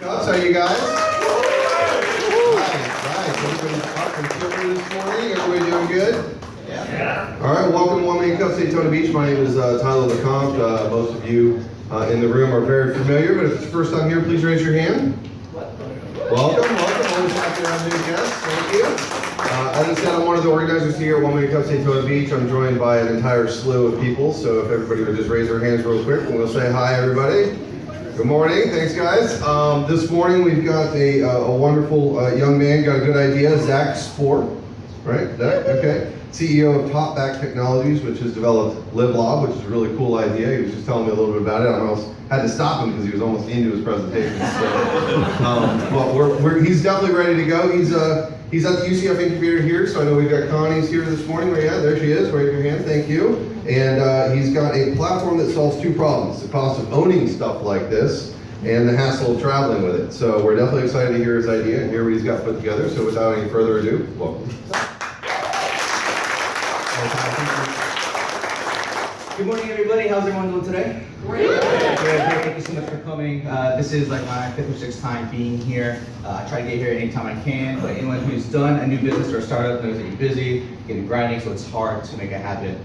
Cups, how you guys? Right. Everybody's up and kicking this morning. Everybody doing good? Yeah. All right, welcome to Million Cups Daytona Beach. My name is Tyler LeCompte. Most of you in the room are very familiar, but if it's your first time here, please raise your hand. Welcome. Always happy to have new guests. Thank you. As I said, I'm one of the organizers here at Million Cups Daytona Beach. I'm joined by an entire slew of people, so if everybody would just raise their hands real quick, and we'll say hi, everybody. Good morning. Thanks, guys. This morning we've got a wonderful young man, got a good idea, Zach Spoor, right? Zach? Okay. CEO of Top Back Technologies, which has developed LibLob, which is a really cool idea. He was just telling me a little bit about it. I almost had to stop him because he was almost into his presentation. So, but he's definitely ready to go. He's at the UCF incubator here, so I know we've got Connie's here this morning. Right, yeah, there she is. Raise your hand. Thank you. And he's got a platform that solves two problems: the cost of owning stuff like this and the hassle of traveling with it. So we're definitely excited to hear his idea and hear what he's got put together. So without any further ado, welcome. Good morning, everybody. How's everyone doing today? Great. Thank you so much for coming. This is like my 5th or 6th time being here. I try to get here anytime I can, but anyone who's done a new business or a startup knows that you're busy, getting grinding, so it's hard to make it happen.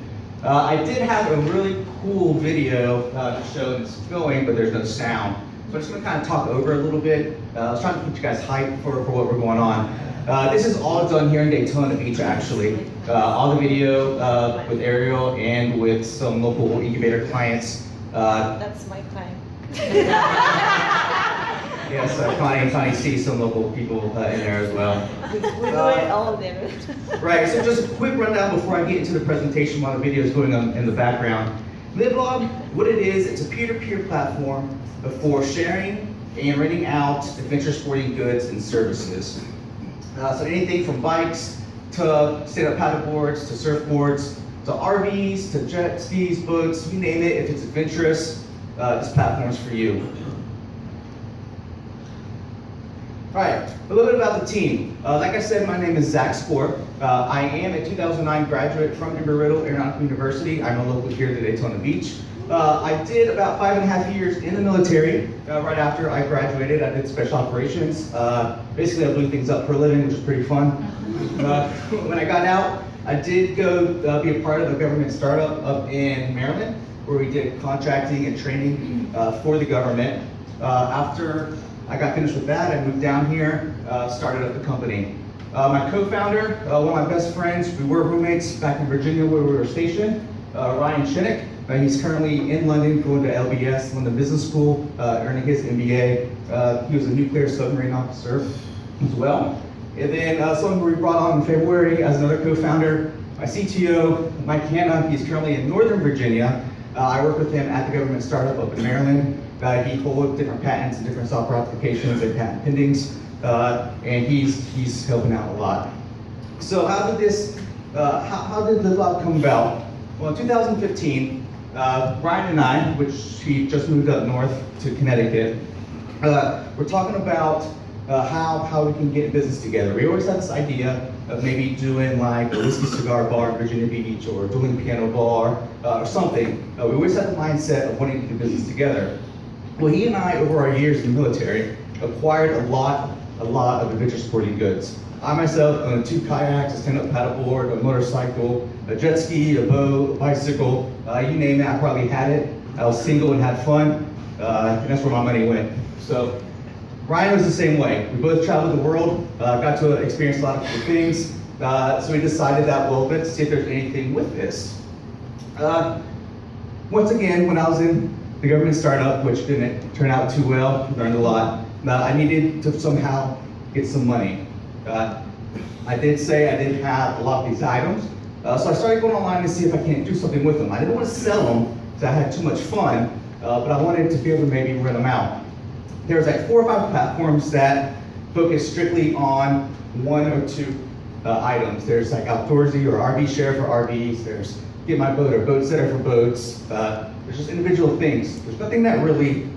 I did have a really cool video to show, and it's going, but there's no sound. So I'm just going to kind of talk over a little bit. I was trying to keep you guys hyped for what we're going on. This is all done here in Daytona Beach, actually. All the video with Ariel and with some local incubator clients. That's my time. Yes, Connie sees some local people in there as well. We're doing all of them. Right, so just a quick rundown before I get into the presentation while the video is going on in the background. LibLob, what it is, it's a peer-to-peer platform for sharing and renting out adventure sporting goods and services. So anything from bikes to stand-up paddleboards to surfboards to RVs to jet skis, boats, you name it. If it's adventurous, this platform is for you. All right, a little bit about the team. Like I said, my name is Zach Spoor. I am a 2009 graduate from Embry-Riddle Aeronautical University. I'm a local here at Daytona Beach. I did about 5.5 years in the military. Right after I graduated, I did special operations. Basically, I blew things up for a living, which was pretty fun. When I got out, I did go be a part of a government startup up in Maryland, where we did contracting and training for the government. After I got finished with that, I moved down here, started up the company. My co-founder, one of my best friends, we were roommates back in Virginia where we were stationed, Ryan Shinnick. He's currently in London going to LBS, London Business School, earning his MBA. He was a nuclear submarine officer as well. And then someone we brought on in February as another co-founder, my CTO, Mike Hanna. He's currently in Northern Virginia. I work with him at the government startup up in Maryland. He holds different patents and different software applications and patent pendings, and he's helping out a lot. So how did LibLob come about? Well, in 2015, Brian and I, which he just moved up north to Connecticut, we're talking about how we can get in business together. We always had this idea of maybe doing like a whiskey cigar bar in Virginia Beach or doing piano bar or something. We always had the mindset of wanting to do business together. Well, he and I, over our years in the military, acquired a lot of adventure sporting goods. I myself own 2 kayaks, a stand-up paddleboard, a motorcycle, a jet ski, a boat, a bicycle, you name it, I probably had it. I was single and had fun, and that's where my money went. So Ryan was the same way. We both traveled the world, got to experience a lot of cool things, so we decided that, well, let's see if there's anything with this. Once again, when I was in the government startup, which didn't turn out too well, learned a lot, I needed to somehow get some money. I did say I didn't have a lot of these items, so I started going online to see if I can't do something with them. I didn't want to sell them because I had too much fun, but I wanted to be able to maybe rent them out. There's like 4 or 5 platforms that focus strictly on 1 or 2 items. There's like Outdoorsy or RV Share for RVs. There's Get My Boat or Boat Setter for boats. There's just individual things. There's nothing that really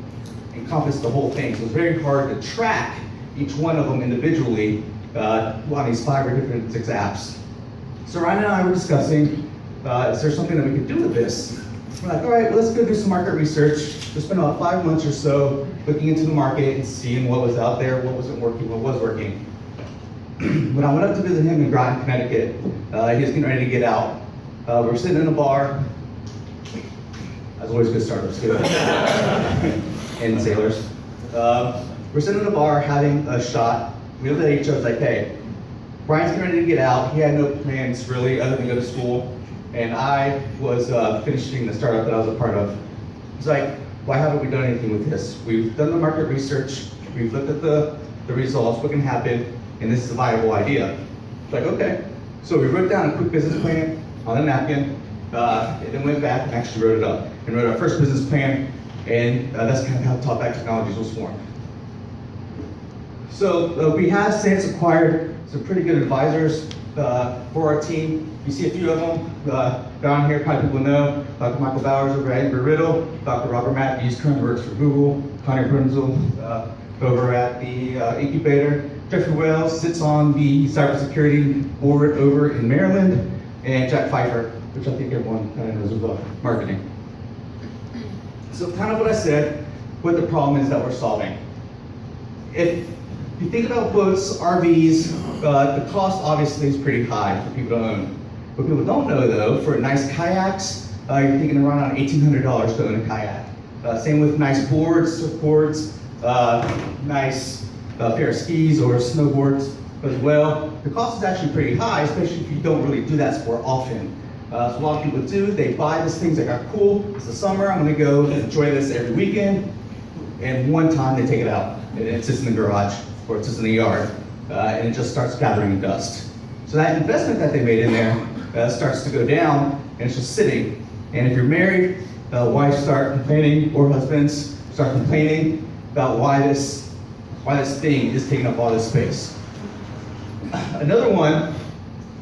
encompassed the whole thing. So it's very hard to track each one of them individually on these 5 or different 6 apps. So Ryan and I were discussing, is there something that we could do with this? We're like, all right, well, let's go do some market research. We spent about 5 months or so looking into the market and seeing what was out there, what wasn't working, what was working. When I went up to visit him in Groton, Connecticut, he was getting ready to get out. We're sitting in a bar. That's always good startups too. And sailors. We're sitting in a bar having a shot. We looked at each other like, hey, Brian's getting ready to get out. He had no plans really other than go to school. And I was finishing the startup that I was a part of. He's like, why haven't we done anything with this? We've done the market research. We've looked at the results, what can happen, and this is a viable idea. It's like, okay. So we wrote down a quick business plan on a napkin, and then went back and actually wrote it up. And wrote our first business plan, and that's kind of how Talkback Technologies was formed. So we have since acquired some pretty good advisors for our team. You see a few of them down here, probably people know. Dr. Michael Bowers over at Embry-Riddle, Dr. Robert Matthews currently works for Google, Connie Brunzel over at the incubator. Jeffrey Wells sits on the cybersecurity board over in Maryland, and Jack Pfeiffer, which I think everyone kind of knows about marketing. So kind of what I said, what the problem is that we're solving. If you think about boats, RVs, the cost obviously is pretty high for people to own. What people don't know though, for nice kayaks, you're thinking around $1,800 to own a kayak. Same with nice boards, surfboards, nice pair of skis or snowboards as well. The cost is actually pretty high, especially if you don't really do that sport often. So a lot of people do, they buy these things, like, cool, it's the summer, I'm gonna go enjoy this every weekend, and one time they take it out, and it sits in the garage, or it sits in the yard, and it just starts gathering dust. So that investment that they made in there starts to go down, and it's just sitting. And if you're married, wives start complaining, or husbands start complaining about why this thing is taking up all this space. Another one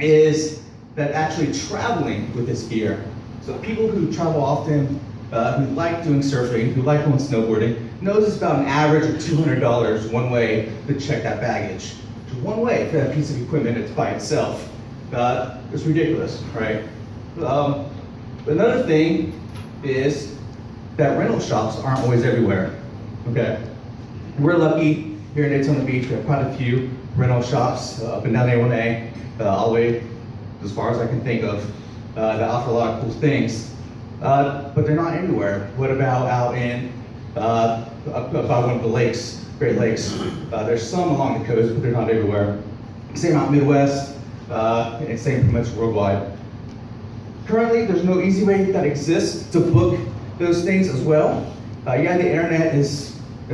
is that actually traveling with this gear. So people who travel often, who like doing surfing, who like going snowboarding, knows it's about an average of $200 one way to check that baggage. One way for that piece of equipment, it's by itself. It's ridiculous, right? Another thing is that rental shops aren't always everywhere, okay? We're lucky here in Daytona Beach, we have quite a few rental shops up and down A1A, all the way as far as I can think of, that offer a lot of cool things, but they're not everywhere. What about out in, about one of the lakes, Great Lakes? There's some along the coast, but they're not everywhere. Same out Midwest, and same pretty much worldwide. Currently, there's no easy way that exists to book those things as well. Yeah, the internet is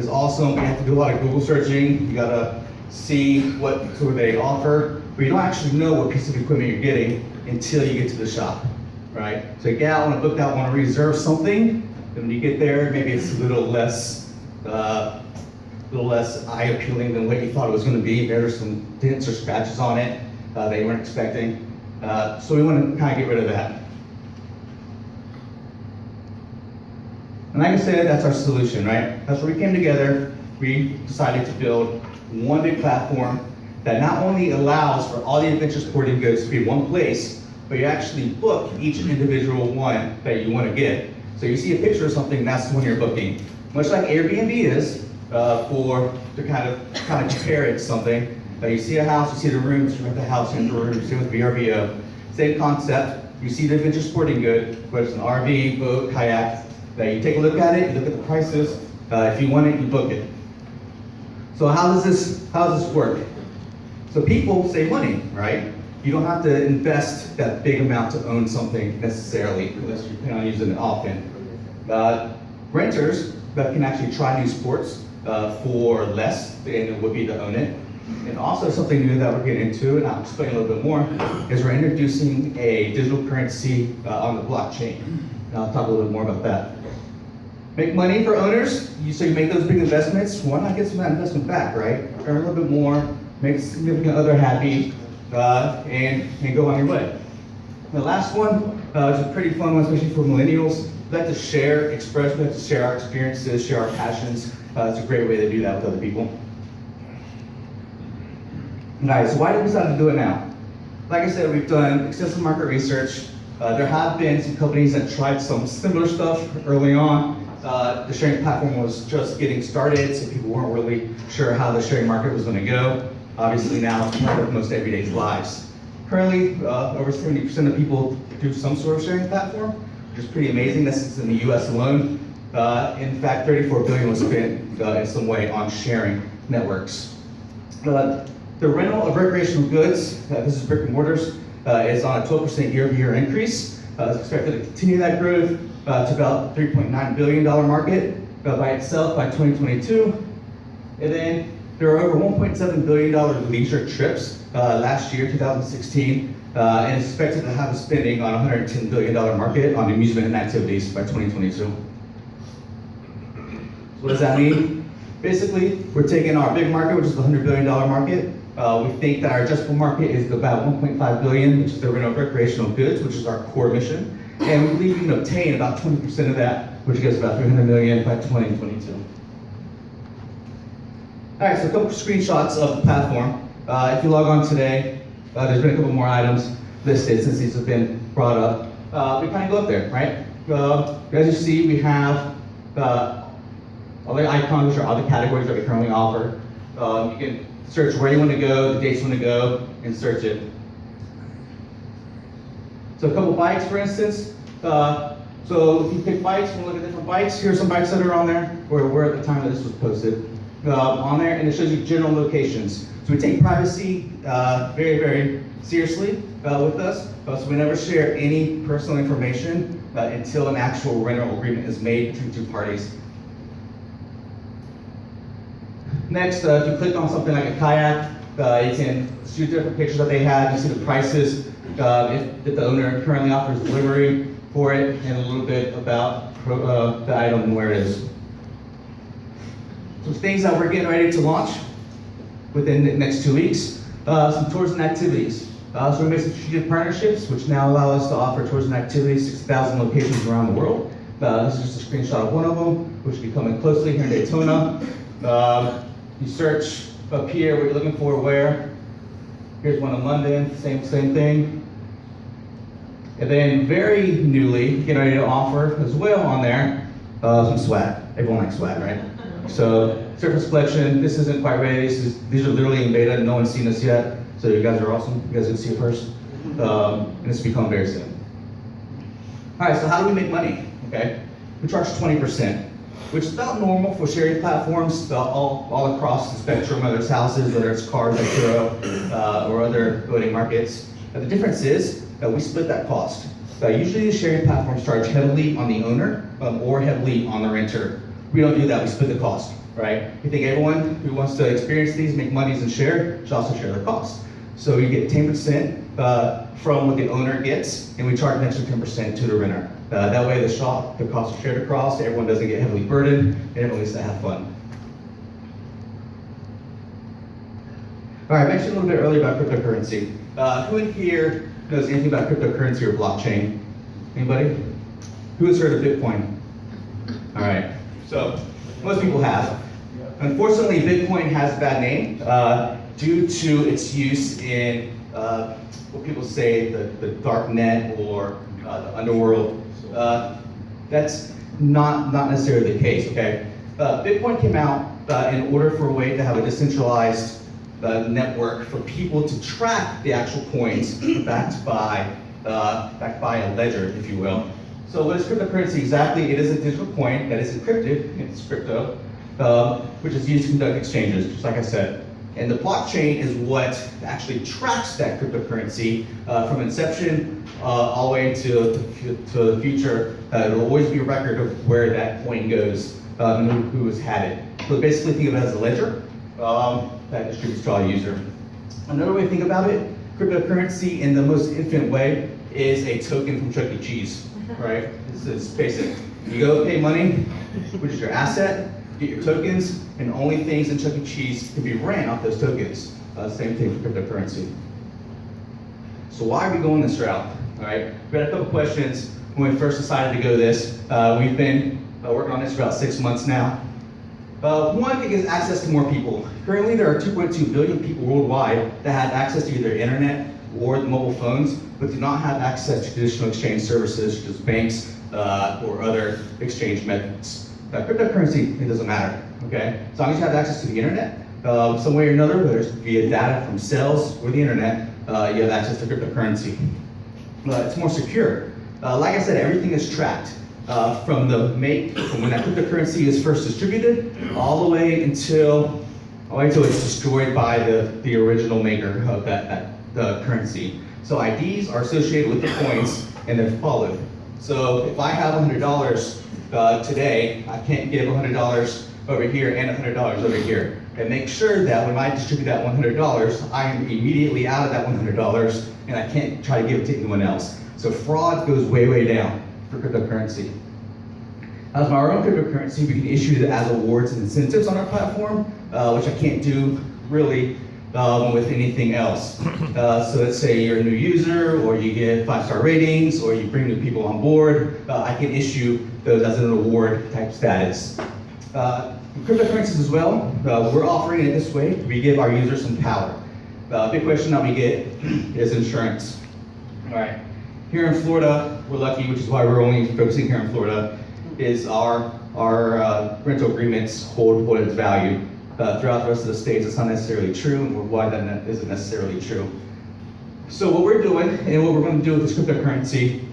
awesome. You have to do a lot of Google searching. You gotta see what sort of they offer, but you don't actually know what piece of equipment you're getting until you get to the shop, right? So yeah, I want to book that, want to reserve something. Then when you get there, maybe it's a little less eye-appealing than what you thought it was going to be. There's some dents or scratches on it that you weren't expecting. So we want to kind of get rid of that. And like I said, that's our solution, right? That's where we came together. We decided to build one big platform that not only allows for all the adventure sporting goods to be in one place, but you actually book each individual one that you want to get. So you see a picture of something, that's the one you're booking. Much like Airbnb is, to kind of compare it to something. You see a house, you see the rooms, you rent the house into the rooms, same with VRBO. Same concept, you see the adventure sporting good, whether it's an RV, boat, kayak, that you take a look at it, you look at the prices, if you want it, you book it. So how does this work? So people save money, right? You don't have to invest that big amount to own something necessarily, unless you plan on using it often. Renters that can actually try new sports for less than it would be to own it. And also something new that we're getting into, and I'll explain a little bit more, is we're introducing a digital currency on the blockchain. And I'll talk a little bit more about that. Make money for owners, so you make those big investments, why not get some of that investment back, right? Earn a little bit more, make a significant other happy, and go on your way. The last one is a pretty fun one, especially for millennials. We like to share, express, we like to share our experiences, share our passions. It's a great way to do that with other people. Guys, so why did we decide to do it now? Like I said, we've done extensive market research. There have been some companies that tried some similar stuff early on. The sharing platform was just getting started, so people weren't really sure how the sharing market was going to go. Obviously now, it's part of most everyday's lives. Currently, over 70% of people do some sort of sharing platform, which is pretty amazing. This is in the US alone. In fact, $34 billion was spent in some way on sharing networks. The rental of recreational goods, this is brick and mortars, is on a 12% year-over-year increase. It's expected to continue that growth to about $3.9 billion market by itself by 2022. And then there are over $1.7 billion leisure trips last year, 2016, and it's expected to have a spending on a $110 billion market on amusement and activities by 2022. So what does that mean? Basically, we're taking our big market, which is the $100 billion market. We think that our addressable market is about $1.5 billion, which is the rental of recreational goods, which is our core mission. And we believe we can obtain about 20% of that, which gets about $300 million by 2022. All right, so a couple screenshots of the platform. If you log on today, there's been a couple more items listed since these have been brought up. We kind of go up there, right? As you see, we have all the icons, which are all the categories that we currently offer. You can search where you want to go, the dates you want to go, and search it. So a couple bikes, for instance. So if you pick bikes, you can look at different bikes. Here's some bikes that are on there, or were at the time that this was posted. On there, and it shows you general locations. So we take privacy very, very seriously with us. So we never share any personal information until an actual rental agreement is made between two parties. Next, if you click on something like a kayak, you can see different pictures that they have. You see the prices, if the owner currently offers delivery for it, and a little bit about the item and where it is. Some things that we're getting ready to launch within the next 2 weeks, some tours and activities. So we made some strategic partnerships, which now allow us to offer tours and activities 6,000 locations around the world. This is just a screenshot of one of them, which will be coming closely here in Daytona. You search up here what you're looking for, where. Here's one in London, same thing. And then very newly, getting ready to offer as well on there, some swag. Everyone likes swag, right? So surface collection, this isn't quite ready. These are literally in beta, no one's seen this yet. So you guys are awesome, you guys can see it first. And this will become very soon. All right, so how do we make money, okay? We charge 20%, which is about normal for sharing platforms all across the spectrum, whether it's houses, whether it's cars like Turo, or other boating markets. The difference is that we split that cost. Usually the sharing platforms charge heavily on the owner or heavily on the renter. We don't do that, we split the cost, right? We think everyone who wants to experience these, make monies and share, should also share the cost. So you get 10% from what the owner gets, and we charge an extra 10% to the renter. That way the costs are shared across, everyone doesn't get heavily burdened, and everyone gets to have fun. All right, I mentioned a little bit earlier about cryptocurrency. Who in here knows anything about cryptocurrency or blockchain? Anybody? Who has heard of Bitcoin? All right, so most people have. Unfortunately, Bitcoin has a bad name due to its use in what people say the dark net or the underworld. That's not necessarily the case, okay? Bitcoin came out in order for a way to have a decentralized network for people to track the actual coins backed by a ledger, if you will. So what is cryptocurrency exactly? It is a digital coin that is encrypted, it's crypto, which is used to conduct exchanges, just like I said. And the blockchain is what actually tracks that cryptocurrency from inception all the way to the future. It'll always be a record of where that coin goes and who has had it. So basically think of it as a ledger that distributes to all user. Another way to think about it, cryptocurrency in the most infant way is a token from Chuck E. Cheese, right? It's basic. You go pay money, which is your asset, get your tokens, and only things in Chuck E. Cheese can be ran off those tokens. Same thing for cryptocurrency. So why are we going this route? All right, we had a couple questions when we first decided to go this. We've been working on this for about 6 months now. One thing is access to more people. Currently, there are 2.2 billion people worldwide that have access to either internet or the mobile phones, but do not have access to traditional exchange services such as banks or other exchange methods. Cryptocurrency, it doesn't matter, okay? As long as you have access to the internet, some way or another, whether it's via data from cells or the internet, you have access to cryptocurrency. It's more secure. Like I said, everything is tracked from when that cryptocurrency is first distributed, all the way until it's destroyed by the original maker of that currency. So IDs are associated with the coins and they're followed. So if I have $100 today, I can't give $100 over here and $100 over here. And make sure that when I distribute that $100, I am immediately out of that $100 and I can't try to give it to anyone else. So fraud goes way, way down for cryptocurrency. As our own cryptocurrency, we can issue it as awards and incentives on our platform, which I can't do really with anything else. So let's say you're a new user, or you get 5-star ratings, or you bring new people on board, I can issue those as an award type status. Cryptocurrencies as well, we're offering it this way. We give our users some power. Big question that we get is insurance. All right, here in Florida, we're lucky, which is why we're only focusing here in Florida, is our rental agreements hold its value. Throughout the rest of the states, it's not necessarily true, and why that isn't necessarily true. So what we're doing, and what we're going to do with this cryptocurrency,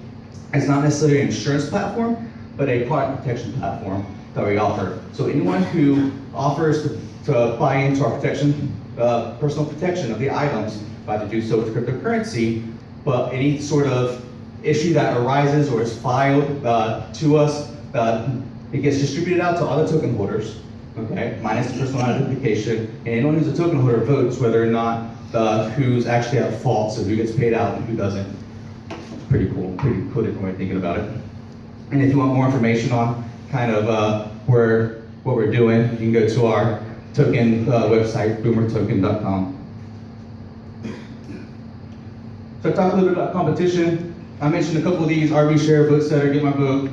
is not necessarily an insurance platform, but a product protection platform that we offer. So anyone who offers to buy into our protection, personal protection of the items, by to do so with cryptocurrency, but any sort of issue that arises or is filed to us, it gets distributed out to all the token holders. Okay, minus the personal identification, and anyone who's a token holder votes whether or not who's actually at fault, so who gets paid out and who doesn't. It's pretty cool different way of thinking about it. And if you want more information on kind of what we're doing, you can go to our token website, boomertoken.com. So I talked a little bit about competition. I mentioned a couple of these: RV Share, Boat Setter, Get My Boat.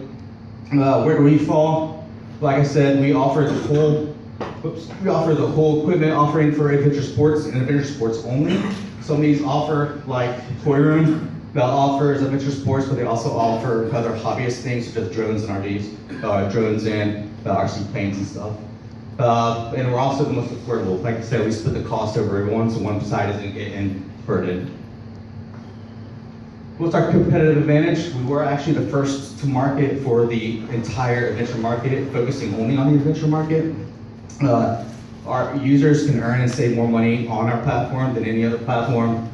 Where do we fall? Like I said, we offer the whole equipment offering for adventure sports and adventure sports only. Some of these offer like Toy Room that offers adventure sports, but they also offer other hobbyist things such as drones and RVs, drones and RC planes and stuff. And we're also the most affordable. Like I said, we split the cost over everyone, so one side isn't getting burdened. What's our competitive advantage? We were actually the first to market for the entire adventure market, focusing only on the adventure market. Our users can earn and save more money on our platform than any other platform.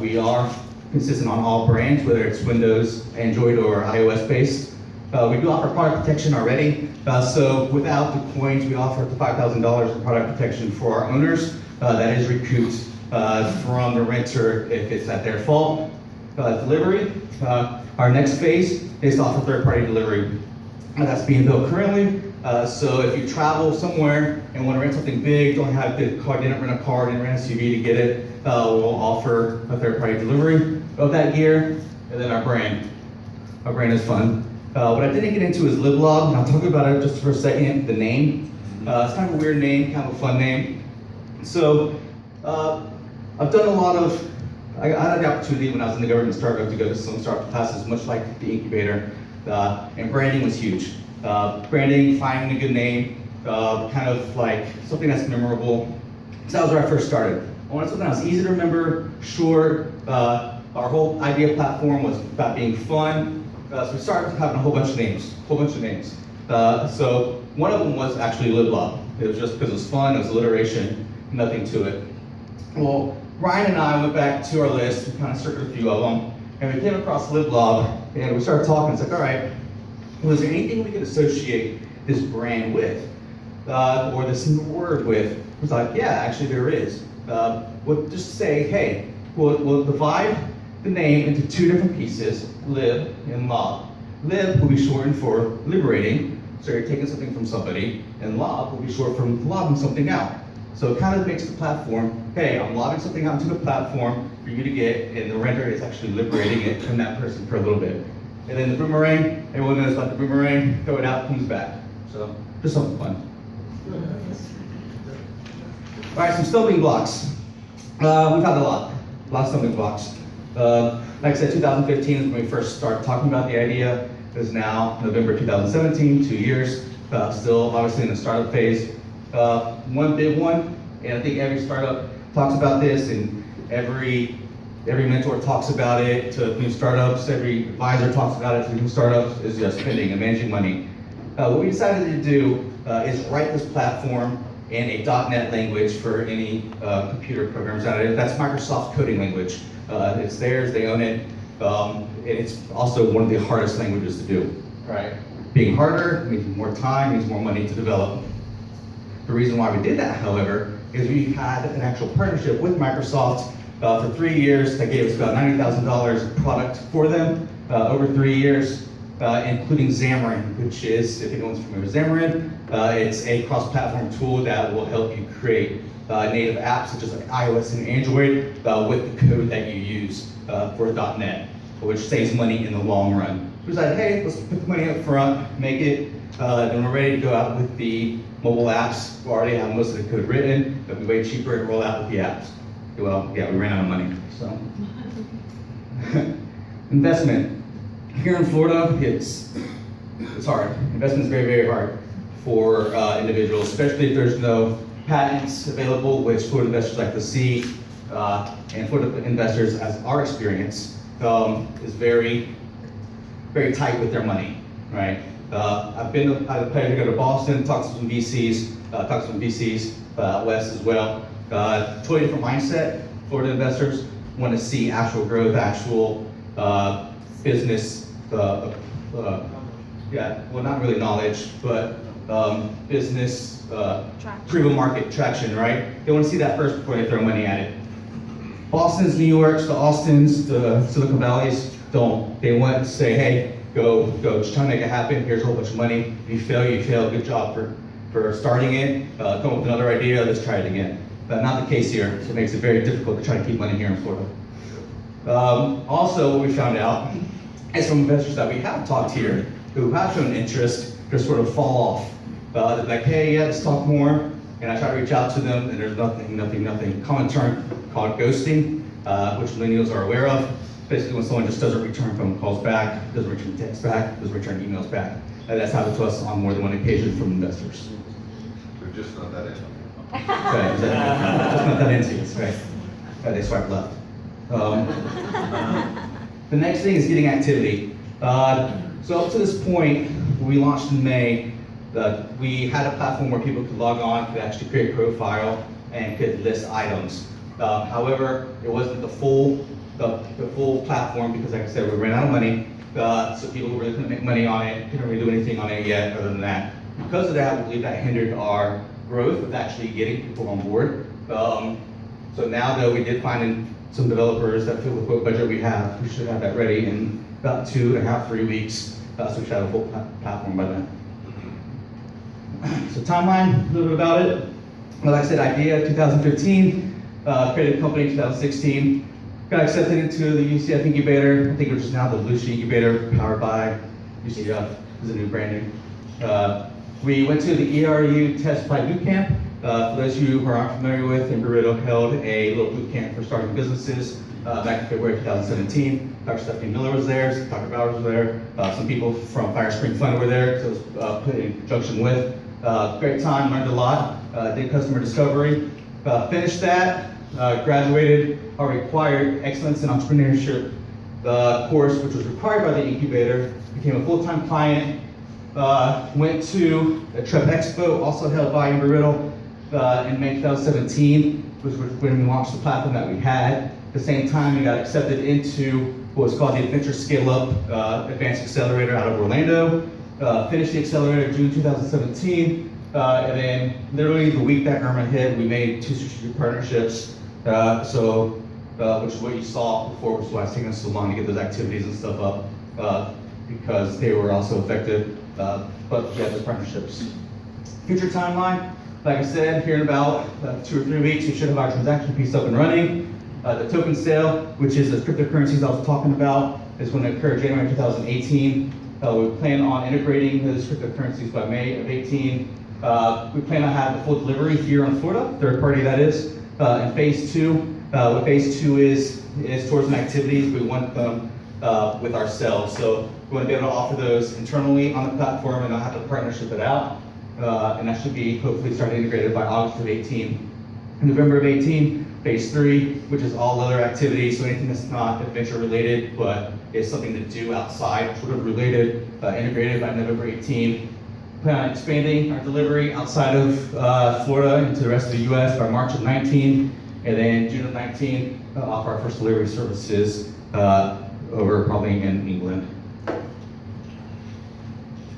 We are consistent on all brands, whether it's Windows, Android, or iOS based. We do offer product protection already. So without the coins, we offer $5,000 in product protection for our owners. That is recouped from the renter if it's at their fault. Delivery, our next phase is to offer third-party delivery. That's being built currently. So if you travel somewhere and want to rent something big, don't have the car, didn't rent a car, didn't rent an SUV to get it, we'll offer a third-party delivery of that gear. And then our brand. Our brand is fun. What I didn't get into is LibLob, and I'll talk about it just for a second, the name. It's kind of a weird name, kind of a fun name. So I've done a lot of, I had the opportunity when I was in the government startup to go to some startup classes, much like the incubator, and branding was huge. Branding, finding a good name, kind of like something that's memorable. So that was where I first started. I wanted something that was easy to remember, short. Our whole idea platform was about being fun. So we started having a whole bunch of names. So one of them was actually LibLob. It was just because it was fun, it was alliteration, nothing to it. Well, Ryan and I went back to our list, we kind of circled a few of them, and we came across LibLob, and we started talking. It's like, all right, was there anything we could associate this brand with, or this word with? It was like, yeah, actually there is. We'll just say, hey, we'll divide the name into two different pieces, lib and lob. Lib will be shortened for liberating, so you're taking something from somebody, and lob will be short for lobbing something out. So it kind of makes the platform, hey, I'm lobbing something out into the platform for you to get, and the render is actually liberating it from that person for a little bit. And then the boomerang, everyone knows about the boomerang, throw it out, comes back. So just something fun. All right, some stumbling blocks. We've had a lot of stumbling blocks. Like I said, 2015 is when we first started talking about the idea. It is now November 2017, 2 years. Still obviously in the startup phase. One big one, and I think every startup talks about this, and every mentor talks about it to new startups, every advisor talks about it to new startups, is just spending and managing money. What we decided to do is write this platform in a .NET language for any computer programs out there. That's Microsoft's coding language. It's theirs, they own it, and it's also one of the hardest languages to do. Right? Being harder means more time, means more money to develop. The reason why we did that, however, is we had an actual partnership with Microsoft for 3 years that gave us about $90,000 of product for them over 3 years, including Xamarin, which is, if anyone's familiar with Xamarin, it's a cross-platform tool that will help you create native apps such as like iOS and Android with the code that you use for .NET, which saves money in the long run. We decided, hey, let's put the money up front, make it, then we're ready to go out with the mobile apps. We already have most of the code written, but it'll be way cheaper to roll out with the apps. Well, yeah, we ran out of money, so. Investment. Here in Florida, it's hard. Investment is very, very hard for individuals, especially if there's no patents available, which Florida investors like to see, and Florida investors, as our experience, is very, very tight with their money, right? I had the pleasure to go to Boston, talk to some VCs, out west as well. Totally different mindset. Florida investors want to see actual growth, actual business, not really knowledge, but business, proven market traction, right? They want to see that first before they throw money at it. Boston's, New York's, the Austins, the Silicon Valleys don't. They want to say, hey, go, just try to make it happen. Here's a whole bunch of money. If you fail, good job for starting it. Come up with another idea, let's try it again. But not the case here, so it makes it very difficult to try to keep money here in Florida. Also, what we found out is from investors that we have talked here who have shown interest, just sort of fall off. They're like, hey, yeah, let's talk more. And I try to reach out to them, and there's nothing. Common term called ghosting, which millennials are aware of. Basically, when someone just doesn't return phone calls back, doesn't return texts back, doesn't return emails back. That's happened to us on more than one occasion from investors. They're just not that into. Right, exactly. Just not that into us, right? They swipe left. The next thing is getting activity. So up to this point, we launched in May. We had a platform where people could log on, could actually create a profile, and could list items. However, it wasn't the full platform because, like I said, we ran out of money. So people really couldn't make money on it, couldn't really do anything on it yet other than that. Because of that, we believe that hindered our growth with actually getting people on board. So now, though, we did find some developers that fit with what budget we have. We should have that ready in about 2.5, 3 weeks. So we should have a full platform by then. So timeline, a little bit about it. Like I said, idea 2015, created a company 2016. Got accepted into the UCF incubator, I think which is now the Volusia incubator, powered by UCF, is a new branding. We went to the ERU Test Flight Bootcamp. For those of you who aren't familiar with, Embry-Riddle held a little boot camp for starting businesses back in February 2017. Dr. Stephanie Miller was there, Dr. Bowers was there, some people from Fire Spring Fund were there, so it was put in conjunction with. Great time, learned a lot, did customer discovery, finished that, graduated our required Excellence in Entrepreneurship course, which was required by the incubator, became a full-time client, went to a Trep Expo, also held by Embry-Riddle in May 2017, which was when we launched the platform that we had. At the same time, we got accepted into what was called the Adventure Scale-Up Advanced Accelerator out of Orlando. Finished the accelerator June 2017, and then literally the week that Irma hit, we made 2 strategic partnerships. Which is what you saw before, which is why it's taking us so long to get those activities and stuff up, because they were also effective. But we had those partnerships. Future timeline, like I said, here in about 2 or 3 weeks, we should have our transaction piece up and running. The token sale, which is the cryptocurrencies I was talking about, is going to occur January 2018. We plan on integrating those cryptocurrencies by May of 18. We plan on having the full delivery here in Florida, third party that is, in phase 2. What phase 2 is tourism activities. We want them with ourselves. So we want to be able to offer those internally on the platform and not have to partnership it out. And that should be hopefully start integrated by August of 18. In November of 18, phase 3, which is all other activities, so anything that's not adventure related, but is something to do outside, sort of related, integrated by November 18. Plan on expanding our delivery outside of Florida into the rest of the US by March of 19, and then June of 19, offer our first delivery services over probably in England.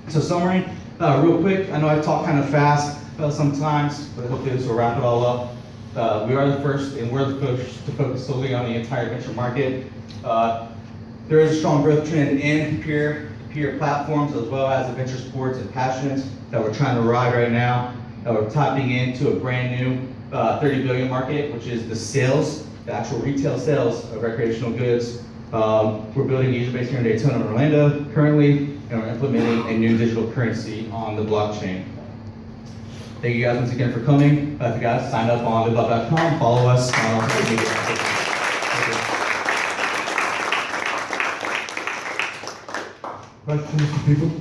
So summary, real quick, I know I talk kind of fast sometimes, but hopefully this will wrap it all up. We are the first, and we're the first to focus solely on the entire venture market. There is a strong growth trend in peer-to-peer platforms, as well as adventure sports and passions that we're trying to ride right now. We're tapping into a brand new $30 billion market, which is the sales, the actual retail sales of recreational goods. We're building a user base here in Daytona and Orlando currently, and we're implementing a new digital currency on the blockchain. Thank you guys once again for coming. If you guys sign up on LibLob.com, follow us on our social media. Questions from people?